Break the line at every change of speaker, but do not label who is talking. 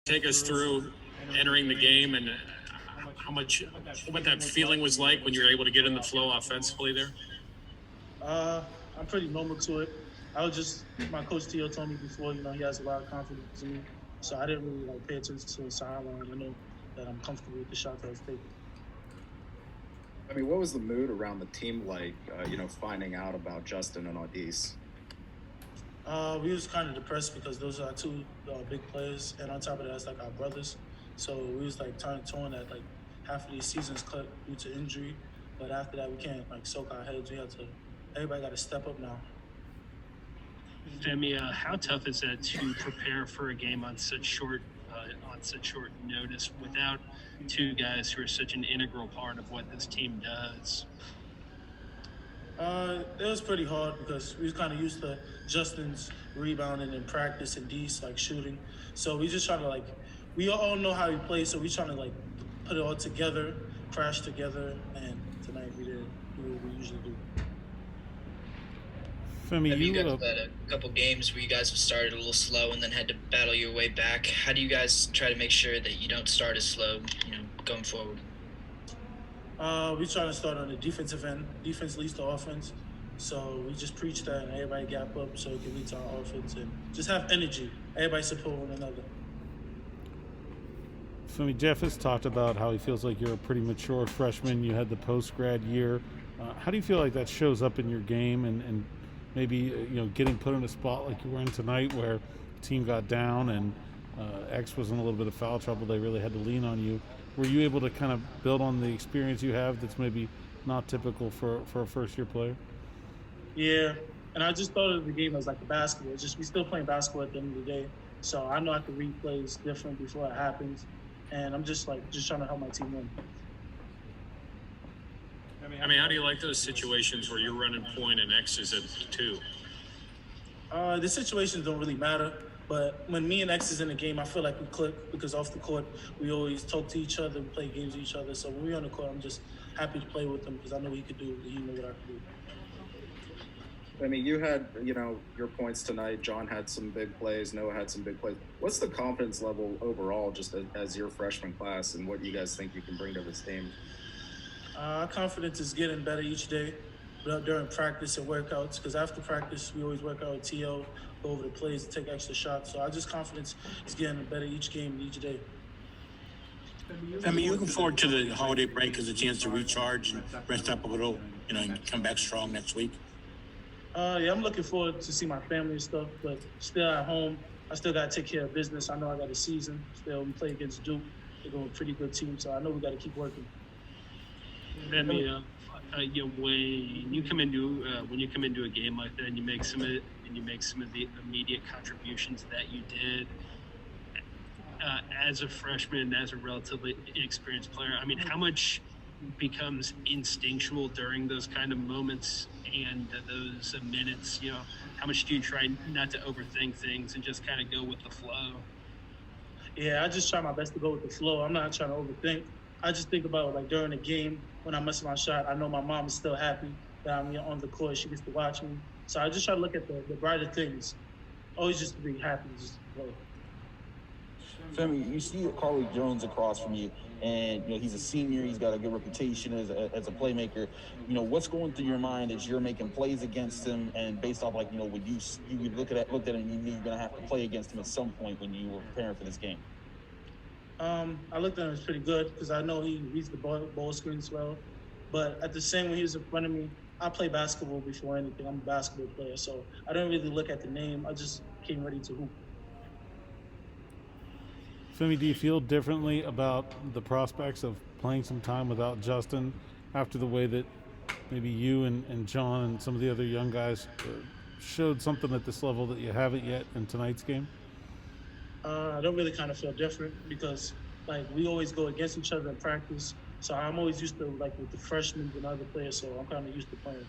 take us through entering the game and what that feeling was like when you were able to get in the flow offensively there?
I'm pretty normal to it. My coach Tio told me before, he has a lot of confidence in me. So I didn't really pay attention to the sideline. I know that I'm comfortable with the shot that I was taking.
I mean, what was the mood around the team like, finding out about Justin and Audis?
We was kind of depressed because those are two big players, and on top of that, it's our brothers. So we was torn that half of these seasons cut due to injury. But after that, we can't soak our heads. Everybody got to step up now.
Femi, how tough is that to prepare for a game on such short notice without two guys who are such an integral part of what this team does?
It was pretty hard because we was kind of used to Justin's rebounding in practice and D's shooting. So we just trying to we all know how he plays, so we trying to put it all together, crash together, and tonight we did do what we usually do.
Femi, you guys had a couple games where you guys have started a little slow and then had to battle your way back. How do you guys try to make sure that you don't start as slow, going forward?
We try to start on the defensive end. Defense leads to offense. So we just preach that and everybody gap up so it can lead to our offense and just have energy. Everybody support one another.
Femi, Jeff has talked about how he feels like you're a pretty mature freshman. You had the post-grad year. How do you feel like that shows up in your game and maybe getting put in a spot like you were in tonight where the team got down and X was in a little bit of foul trouble? They really had to lean on you. Were you able to kind of build on the experience you have that's maybe not typical for a first-year player?
Yeah, and I just thought of the game as a basketball. It's just we still playing basketball at the end of the day. So I know I can read plays different before it happens. And I'm just trying to help my team win.
I mean, how do you like those situations where you're running point and X is at 2?
The situations don't really matter. But when me and X is in the game, I feel like we click because off the court, we always talk to each other, we play games with each other. So when we're on the court, I'm just happy to play with him because I know he could do it. He know what I can do.
I mean, you had, your points tonight. John had some big plays. Noah had some big plays. What's the confidence level overall just as your freshman class and what you guys think you can bring to this team?
Our confidence is getting better each day during practice and workouts because after practice, we always work out with T.O., go over the plays, take extra shots. So our confidence is getting better each game and each day.
I mean, you looking forward to the holiday break as a chance to recharge and rest up a little, and come back strong next week?
Yeah, I'm looking forward to see my family and stuff, but still at home, I still got to take care of business. I know I got a season. Still, we play against Duke. They're going a pretty good team, so I know we got to keep working.
Femi, when you come into a game like that and you make some of the immediate contributions that you did as a freshman, as a relatively inexperienced player, I mean, how much becomes instinctual during those kind of moments and those minutes? How much do you try not to overthink things and just kind of go with the flow?
Yeah, I just try my best to go with the flow. I'm not trying to overthink. I just think about during the game when I miss my shot, I know my mom is still happy that I'm on the court. She gets to watch me. So I just try to look at the brighter things. Always just to be happy, just to play.
Femi, you see Carly Jones across from you, and he's a senior. He's got a good reputation as a playmaker. What's going through your mind as you're making plays against him, and based off when you looked at him, and you knew you're going to have to play against him at some point when you were preparing for this game?
I looked at him as pretty good because I know he reads the ball screens well. But at the same when he was in front of me, I play basketball before anything. I'm a basketball player, so I don't really look at the name. I just came ready to hoop.
Femi, do you feel differently about the prospects of playing some time without Justin after the way that maybe you and John and some of the other young guys showed something at this level that you haven't yet in tonight's game?
I don't really kind of feel different because we always go against each other in practice. So I'm always used to with the freshmen and other players, so I'm kind of used to playing.